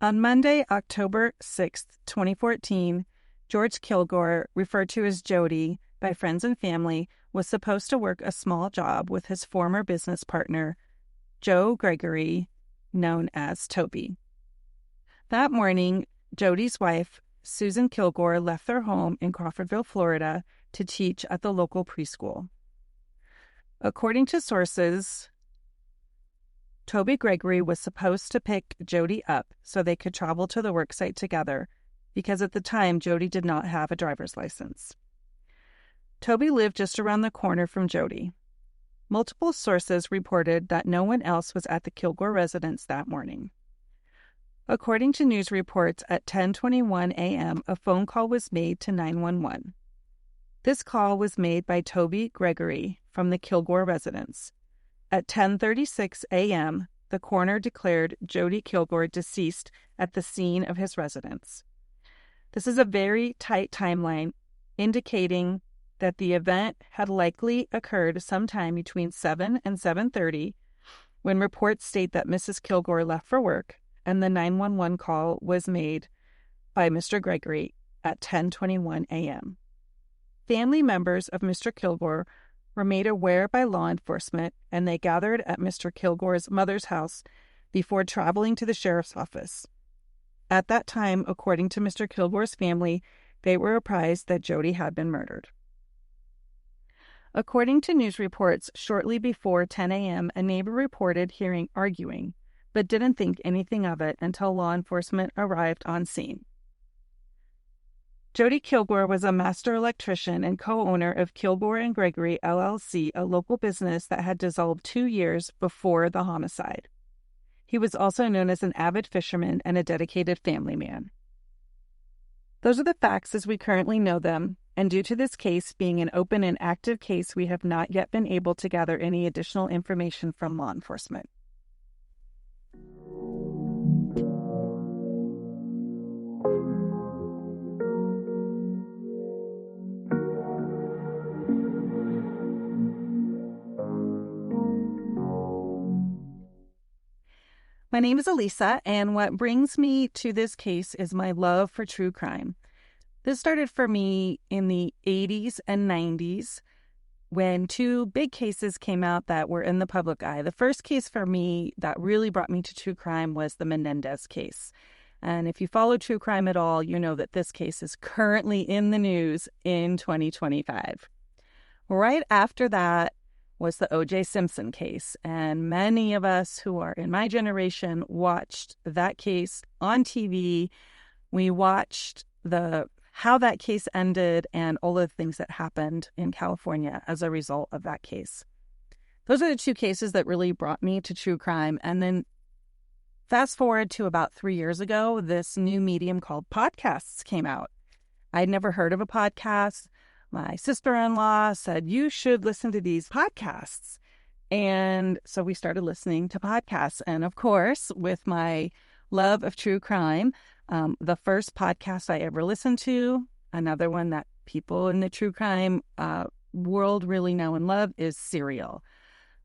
On Monday, October 6, 2014, George Kilgore, referred to as Jody by friends and family, was supposed to work a small job with his former business partner, Joe Gregory, known as Toby. That morning, Jody's wife, Susan Kilgore, left their home in Crawfordville, Florida, to teach at the local preschool. According to sources, Toby Gregory was supposed to pick Jody up so they could travel to the worksite together, because at the time, Jody did not have a driver's license. Toby lived just around the corner from Jody. Multiple sources reported that no one else was at the Kilgore residence that morning. According to news reports, at 10:21 a.m., a phone call was made to 911. This call was made by Toby Gregory from the Kilgore residence. At 10:36 a.m., the coroner declared Jody Kilgore deceased at the scene of his residence. This is a very tight timeline, indicating that the event had likely occurred sometime between 7 and 7:30, when reports state that Mrs. Kilgore left for work, and the 911 call was made by Mr. Gregory at 10:21 a.m. Family members of Mr. Kilgore were made aware by law enforcement, and they gathered at Mr. Kilgore's mother's house before traveling to the sheriff's office. At that time, according to Mr. Kilgore's family, they were apprised that Jody had been murdered. According to news reports, shortly before 10 a.m., a neighbor reported hearing arguing, but didn't think anything of it until law enforcement arrived on scene. Jody Kilgore was a master electrician and co-owner of Kilgore and Gregory, LLC, a local business that had dissolved 2 years before the homicide. He was also known as an avid fisherman and a dedicated family man. Those are the facts as we currently know them, and due to this case being an open and active case, we have not yet been able to gather any additional information from law enforcement. My name is Elisa, and what brings me to this case is my love for true crime. This started for me in the 80s and 90s when 2 big cases came out that were in the public eye. The first case for me that really brought me to true crime was the Menendez case. And if you follow true crime at all, you know that this case is currently in the news in 2025. Right after that was the O.J. Simpson case, and many of us who are in my generation watched that case on TV. We watched how that case ended and all of the things that happened in California as a result of that case. Those are the 2 cases that really brought me to true crime. And then fast forward to about 3 years ago, this new medium called podcasts came out. I'd never heard of a podcast. My sister-in-law said, you should listen to these podcasts. And so we started listening to podcasts. And of course, with my love of true crime, the first podcast I ever listened to, another one that people in the true crime world really know and love, is Serial.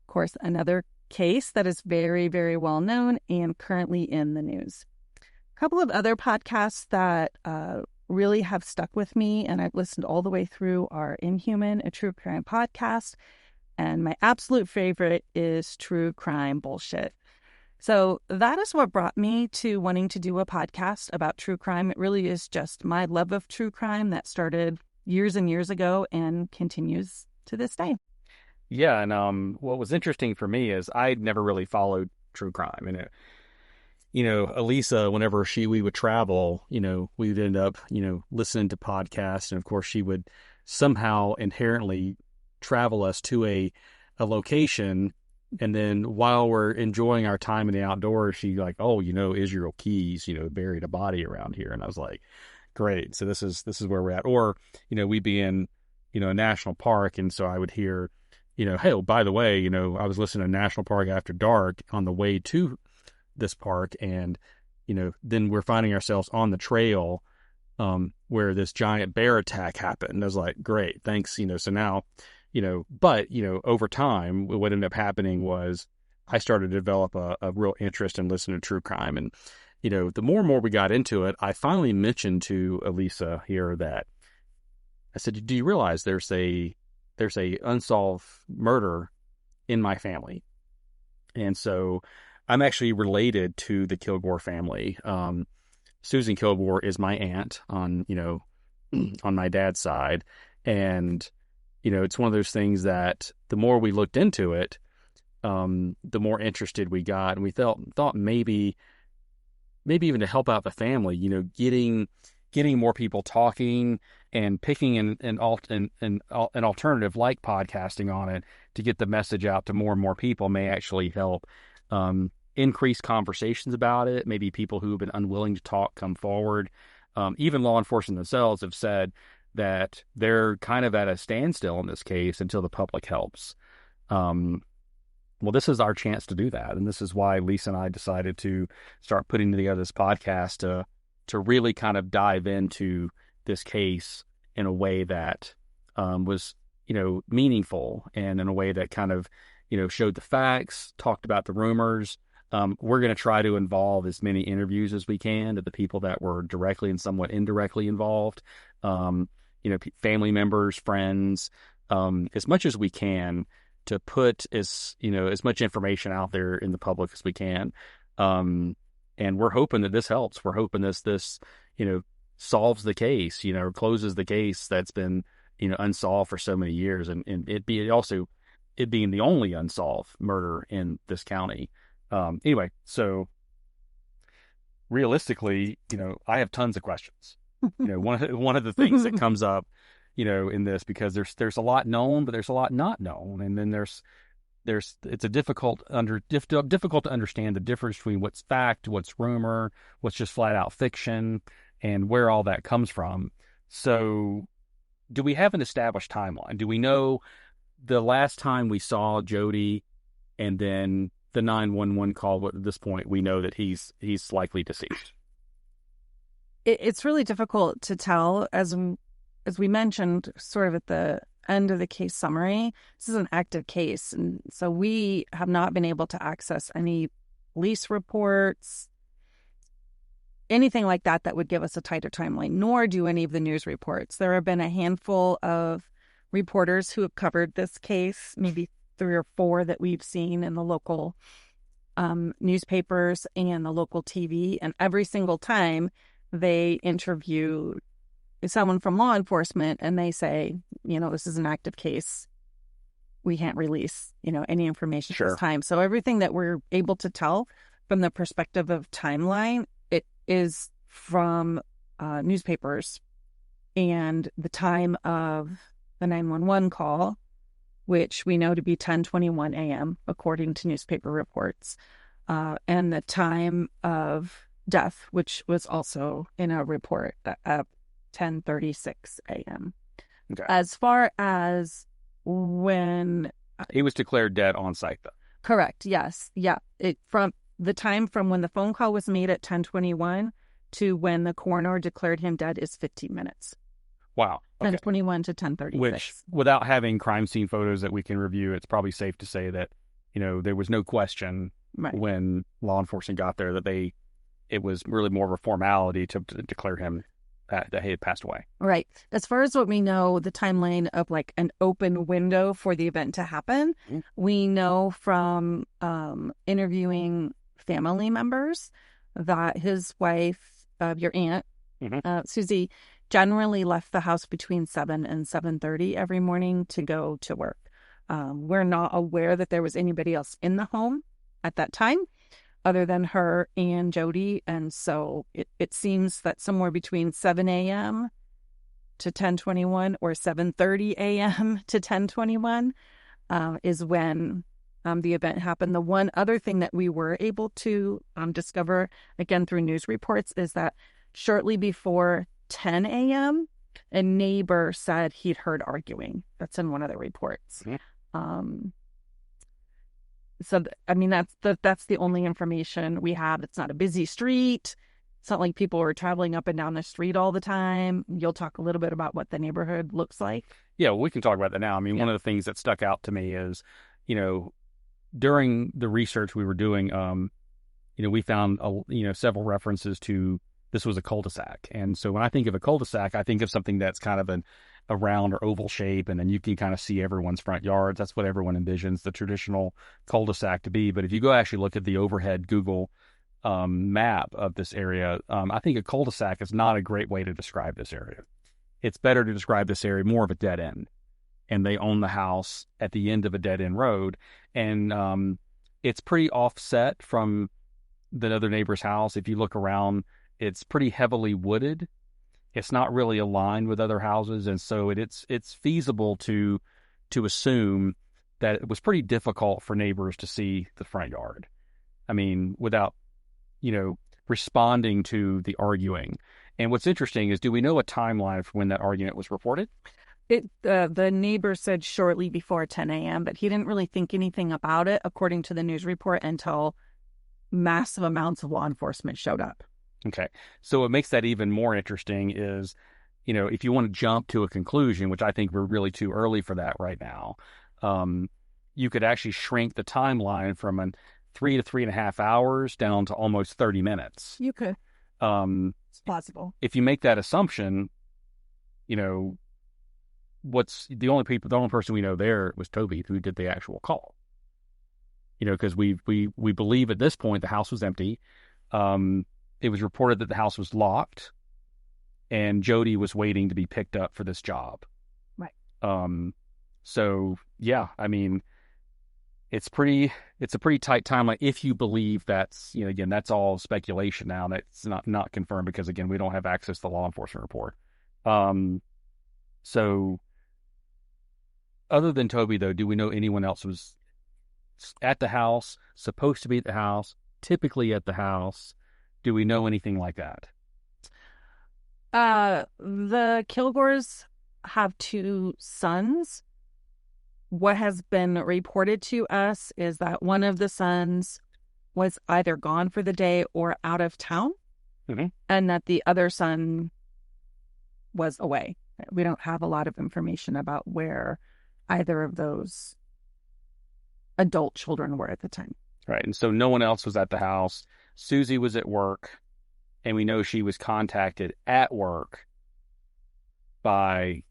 Of course, another case that is very, very well known and currently in the news. A couple of other podcasts that really have stuck with me and I've listened all the way through are Inhuman, a true crime podcast, and my absolute favorite is True Crime Bullshit. So that is what brought me to wanting to do a podcast about true crime. It really is just my love of true crime that started years and years ago and continues to this day. Yeah, and what was interesting for me is I'd never really followed true crime. And Elisa, whenever we would travel, we would end up, listening to podcasts. And of course, she would somehow inherently travel us to a location. And then while we're enjoying our time in the outdoors, she like, oh, Israel Keys, buried a body around here. And I was like, great. So this is where we're at. Or, we'd be in, a national park. And so I would hear, hey, oh, by the way, I was listening to National Park After Dark on the way to this park. And, then we're finding ourselves on the trail where this giant bear attack happened. I was like, great, thanks. So now, but, over time, what ended up happening was I started to develop a real interest in listening to true crime. And the more and more we got into it, I finally mentioned to Elisa here that I said, "Do you realize there's a unsolved murder in my family?" And so I'm actually related to the Kilgore family. Susan Kilgore is my aunt on, on my dad's side. And, it's one of those things that the more we looked into it, the more interested we got. And we thought maybe even to help out the family, getting more people talking and picking an alternative like podcasting on it to get the message out to more and more people may actually help increase conversations about it. Maybe people who have been unwilling to talk come forward. Even law enforcement themselves have said that they're kind of at a standstill in this case until the public helps. Well, this is our chance to do that. And this is why Lisa and I decided to start putting together this podcast to really kind of dive into this case in a way that was, meaningful, and in a way that kind of, showed the facts, talked about the rumors. We're going to try to involve as many interviews as we can to the people that were directly and somewhat indirectly involved. Family members, friends, as much as we can, to put as much information out there in the public as we can. And we're hoping that this helps. We're hoping this solves the case, or closes the case that's been, unsolved for so many years. And it being the only unsolved murder in this county. Anyway, so realistically, I have tons of questions. One of the things that comes up, in this, because there's a lot known, but there's a lot not known, and then it's difficult to understand the difference between what's fact, what's rumor, what's just flat out fiction, and where all that comes from. So, do we have an established timeline? Do we know the last time we saw Jody, and then the 911 call? At this point, we know that he's likely deceased. It's really difficult to tell, as we mentioned, sort of at the end of the case summary. This is an active case, and so we have not been able to access any police reports, anything like that would give us a tighter timeline, nor do any of the news reports. There have been a handful of reporters who have covered this case, maybe 3 or 4 that we've seen in the local newspapers and the local TV, and every single time they interview someone from law enforcement and they say, this is an active case, we can't release, any information at this time. So everything that we're able to tell from the perspective of timeline, it is from newspapers and the time of the 911 call, which we know to be 10:21 a.m. according to newspaper reports, and the time of death, which was also in a report at 10:36 a.m. Okay. As far as when he was declared dead on site, though. Correct. Yes. Yeah. From the time from when the phone call was made at 10:21 to when the coroner declared him dead is 15 minutes. Wow. Okay. 10:21 to 10:36. Which, without having crime scene photos that we can review, it's probably safe to say that, there was no question when law enforcement got there that it was really more of a formality to declare him that he had passed away. Right. As far as what we know, the timeline of like an open window for the event to happen, we know from interviewing family members that his wife, your aunt, Susie, generally left the house between 7 and 7:30 every morning to go to work. We're not aware that there was anybody else in the home at that time other than her and Jody. And so it seems that somewhere between 7 a.m. to 10:21 or 7:30 a.m. to 10:21 is when the event happened. The one other thing that we were able to discover, again through news reports, is that shortly before 10 a.m., a neighbor said he'd heard arguing. That's in one of the reports. So, that's the only information we have. It's not a busy street. It's not like people are traveling up and down the street all the time. You'll talk a little bit about what the neighborhood looks like. Yeah, well, we can talk about that now. One of the things that stuck out to me is, during the research we were doing, we found several references to this was a cul-de-sac. And so when I think of a cul-de-sac, I think of something that's kind of a round or oval shape, and then you can kind of see everyone's front yards. That's what everyone envisions the traditional cul-de-sac to be. But if you go actually look at the overhead Google map of this area, I think a cul-de-sac is not a great way to describe this area. It's better to describe this area more of a dead end. And they own the house at the end of a dead end road. And it's pretty offset from the other neighbor's house. If you look around, it's pretty heavily wooded. It's not really aligned with other houses. And so it's feasible to assume that it was pretty difficult for neighbors to see the front yard. I mean, without, responding to the arguing. And what's interesting is, do we know a timeline for when that argument was reported? The neighbor said shortly before 10 a.m., but he didn't really think anything about it, according to the news report, until massive amounts of law enforcement showed up. Okay. So what makes that even more interesting is, if you want to jump to a conclusion, which I think we're really too early for that right now, you could actually shrink the timeline from 3 to 3.5 hours down to almost 30 minutes. You could. It's possible. If you make that assumption, what's the only person we know there was Toby, who did the actual call. Because we believe at this point the house was empty. It was reported that the house was locked, and Jody was waiting to be picked up for this job. Right. So yeah, I mean, it's a pretty tight timeline if you believe that's, again, that's all speculation now. That's not confirmed because, again, we don't have access to the law enforcement report. So other than Toby, though, do we know anyone else was at the house, supposed to be at the house, typically at the house? Do we know anything like that? The Kilgores have 2 sons. What has been reported to us is that one of the sons was either gone for the day or out of town, and that the other son was away. We don't have a lot of information about where either of those adult children were at the time. Right. And so no one else was at the house. Susie was at work, and we know she was contacted at work by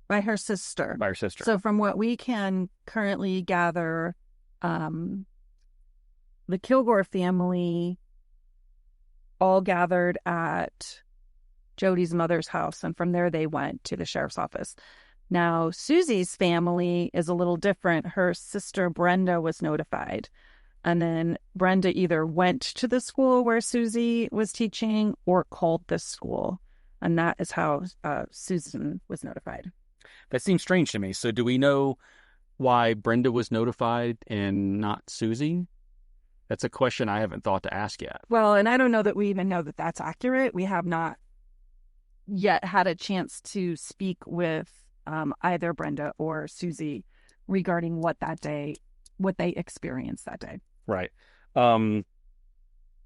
her sister. By her sister. So from what we can currently gather, the Kilgore family all gathered at Jody's mother's house, and from there they went to the sheriff's office. Now, Susie's family is a little different. Her sister Brenda was notified, and then Brenda either went to the school where Susie was teaching or called the school, and that is how Susan was notified. That seems strange to me. So do we know why Brenda was notified and not Susie? That's a question I haven't thought to ask yet. Well, and I don't know that we even know that that's accurate. We have not yet had a chance to speak with either Brenda or Susie regarding what they experienced that day. Right.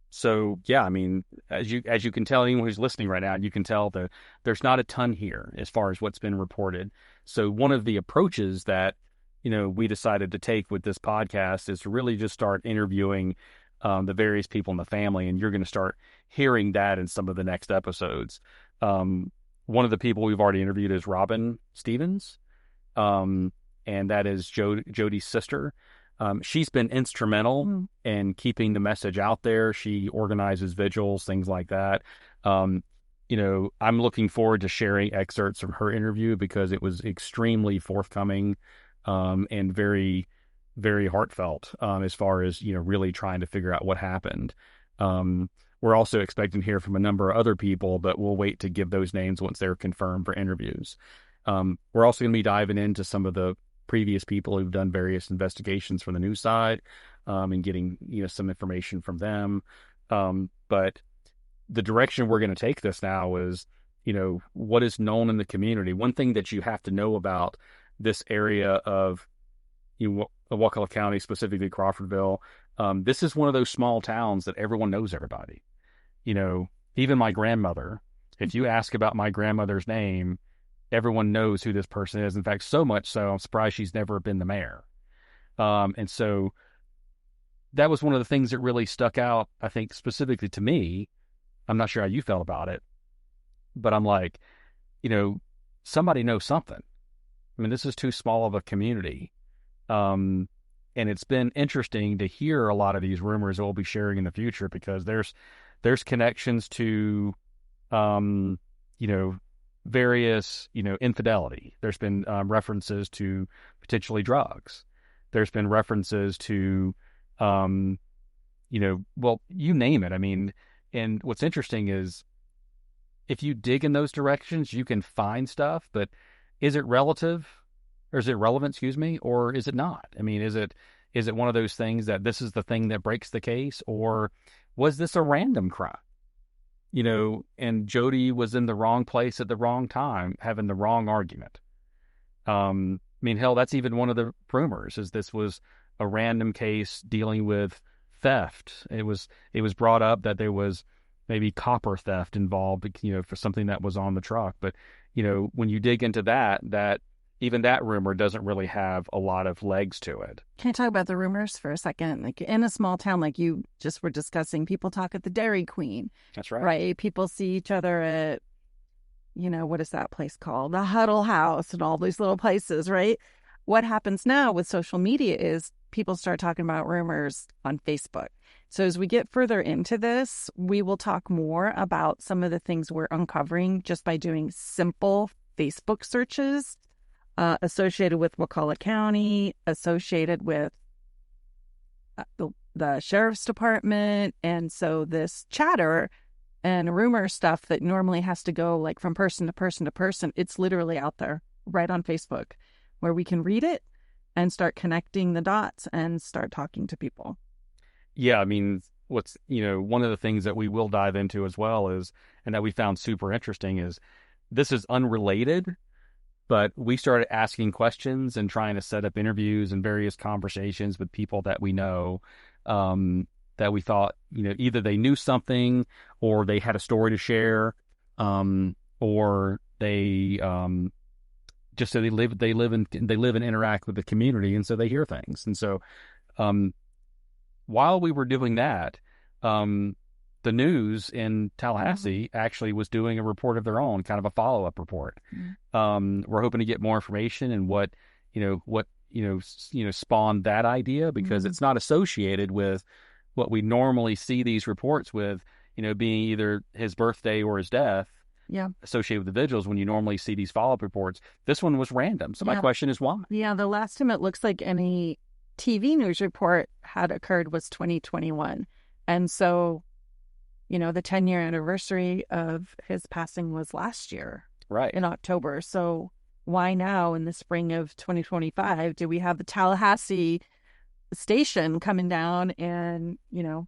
So yeah, I mean, as you can tell, anyone who's listening right now, you can tell that there's not a ton here as far as what's been reported. So one of the approaches that we decided to take with this podcast is to really just start interviewing the various people in the family, and you're going to start hearing that in some of the next episodes. One of the people we've already interviewed is Robin Stevens, and that is Jody's sister. She's been instrumental in keeping the message out there. She organizes vigils, things like that. I'm looking forward to sharing excerpts from her interview because it was extremely forthcoming and very, very heartfelt as far as, really trying to figure out what happened. We're also expecting to hear from a number of other people, but we'll wait to give those names once they're confirmed for interviews. We're also going to be diving into some of the previous people who've done various investigations from the news side and getting some information from them. But the direction we're going to take this now is, what is known in the community. One thing that you have to know about this area of Wakulla County, specifically Crawfordville, this is one of those small towns that everyone knows everybody. Even my grandmother, if you ask about my grandmother's name, everyone knows who this person is. In fact, so much so, I'm surprised she's never been the mayor. And so that was one of the things that really stuck out, I think, specifically to me. I'm not sure how you felt about it, but I'm like, you know, somebody knows something. I mean, this is too small of a community. And it's been interesting to hear a lot of these rumors that we'll be sharing in the future, because there's connections to, um, you know, various, infidelity. There's been references to potentially drugs. There's been references to, um, well, you name it. I mean, and what's interesting is if you dig in those directions, you can find stuff, but is it relative or is it relevant, excuse me, or is it not? I mean, is it one of those things that this is the thing that breaks the case, or was this a random crime? And Jody was in the wrong place at the wrong time, having the wrong argument. I mean, hell, that's even one of the rumors, is this was a random case dealing with theft. It was brought up that there was maybe copper theft involved, for something that was on the truck. But, when you dig into that even that rumor doesn't really have a lot of legs to it. Can I talk about the rumors for a second? Like in a small town, like you just were discussing, people talk at the Dairy Queen. That's right. Right? People see each other at, what is that place called? The Huddle House and all these little places, right? What happens now with social media is people start talking about rumors on Facebook. So as we get further into this, we will talk more about some of the things we're uncovering just by doing simple Facebook searches associated with Wakulla County, associated with the sheriff's department. And so this chatter and rumor stuff that normally has to go like from person to person to person, it's literally out there right on Facebook where we can read it and start connecting the dots and start talking to people. Yeah, I mean, one of the things that we will dive into as well is, and that we found super interesting, is this is unrelated, but we started asking questions and trying to set up interviews and various conversations with people that we know, that we thought, either they knew something or they had a story to share, or they just so they live and interact with the community, and so they hear things. And so while we were doing that, the news in Tallahassee actually was doing a report of their own, kind of a follow-up report. We're hoping to get more information and what spawned that idea, because it's not associated with what we normally see these reports with, being either his birthday or his death. Yeah. Associated with the vigils, when you normally see these follow-up reports. This one was random. So my question is why? Yeah, the last time it looks like any TV news report had occurred was 2021. And so, the 10-year anniversary of his passing was last year. Right. In October. So why now in the spring of 2025 do we have the Tallahassee station coming down and,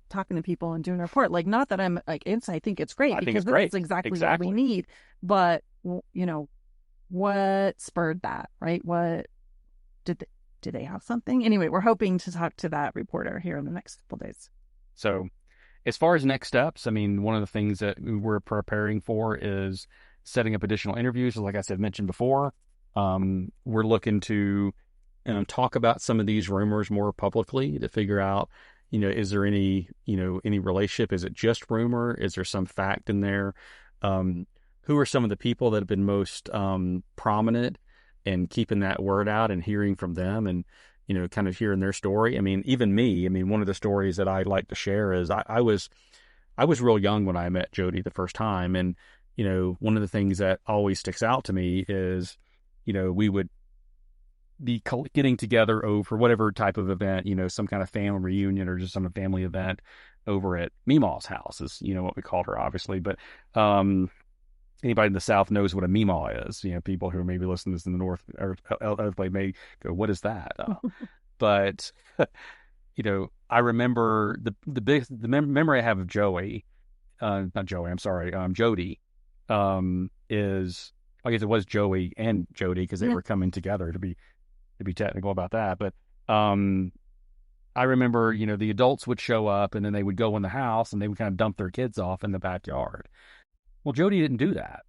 talking to people and doing a report? Like, not that I'm like, I think it's great, because it's exactly what we need. But, what spurred that, right? What did they have something? Anyway, we're hoping to talk to that reporter here in the next couple days. So as far as next steps, I mean, one of the things that we're preparing for is setting up additional interviews. Like I said, mentioned before, we're looking to talk about some of these rumors more publicly to figure out, is there any relationship? Is it just rumor? Is there some fact in there? Who are some of the people that have been most prominent in keeping that word out and hearing from them and, kind of hearing their story? I mean, even me, one of the stories that I like to share is I was real young when I met Jody the first time. And, one of the things that always sticks out to me is, we would be getting together over whatever type of event, some kind of family reunion or just some family event over at Meemaw's house is, what we called her, obviously. But anybody in the South knows what a Meemaw is. People who are maybe listening to this in the North or other place may go, what is that? But, I remember the memory I have of Jody, is, I guess it was Joey and Jody, because they were coming together, to be technical about that. But I remember, the adults would show up and then they would go in the house and they would kind of dump their kids off in the backyard. Well, Jody didn't do that.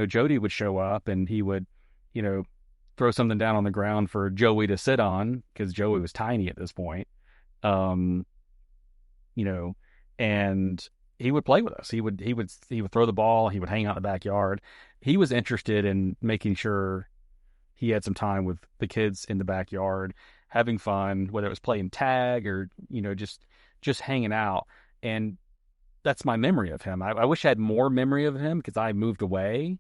Jody would show up and he would, throw something down on the ground for Joey to sit on, because Joey was tiny at this point. and he would play with us. He would throw the ball. He would hang out in the backyard. He was interested in making sure he had some time with the kids in the backyard, having fun, whether it was playing tag or, just hanging out. And that's my memory of him. I wish I had more memory of him because I moved away.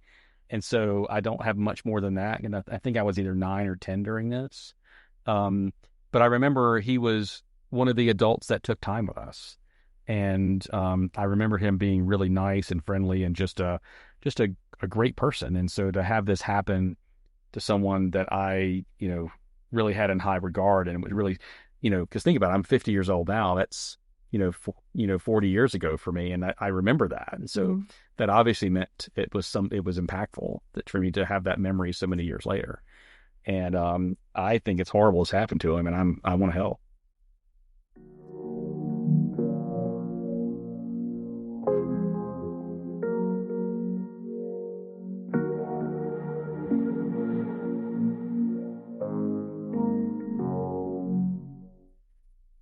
And so I don't have much more than that. And I think I was either 9 or 10 during this. But I remember he was one of the adults that took time with us. And I remember him being really nice and friendly and just a great person. And so to have this happen to someone that I, really had in high regard, and it was really, because think about it, I'm 50 years old now. That's 40 years ago for me, and I remember that. And so that obviously meant it was impactful for me to have that memory so many years later. And I think it's horrible what's happened to him, and I want to help.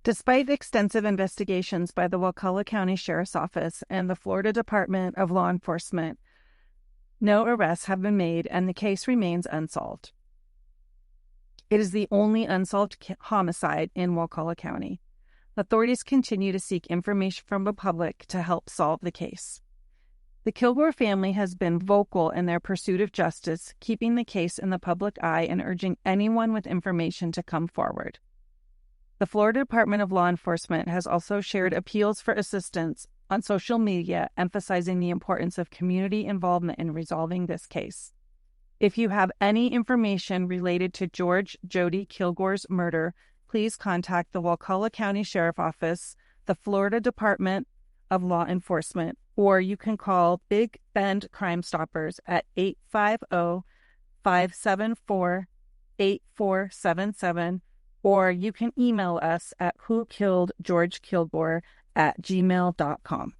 Despite extensive investigations by the Wakulla County Sheriff's Office and the Florida Department of Law Enforcement, no arrests have been made and the case remains unsolved. It is the only unsolved homicide in Wakulla County. Authorities continue to seek information from the public to help solve the case. The Kilgore family has been vocal in their pursuit of justice, keeping the case in the public eye and urging anyone with information to come forward. The Florida Department of Law Enforcement has also shared appeals for assistance on social media, emphasizing the importance of community involvement in resolving this case. If you have any information related to George Jody Kilgore's murder, please contact the Wakulla County Sheriff's Office, the Florida Department of Law Enforcement, or you can call Big Bend Crime Stoppers at 850-574-8477, or you can email us at whokilledgeorgekilgore@gmail.com.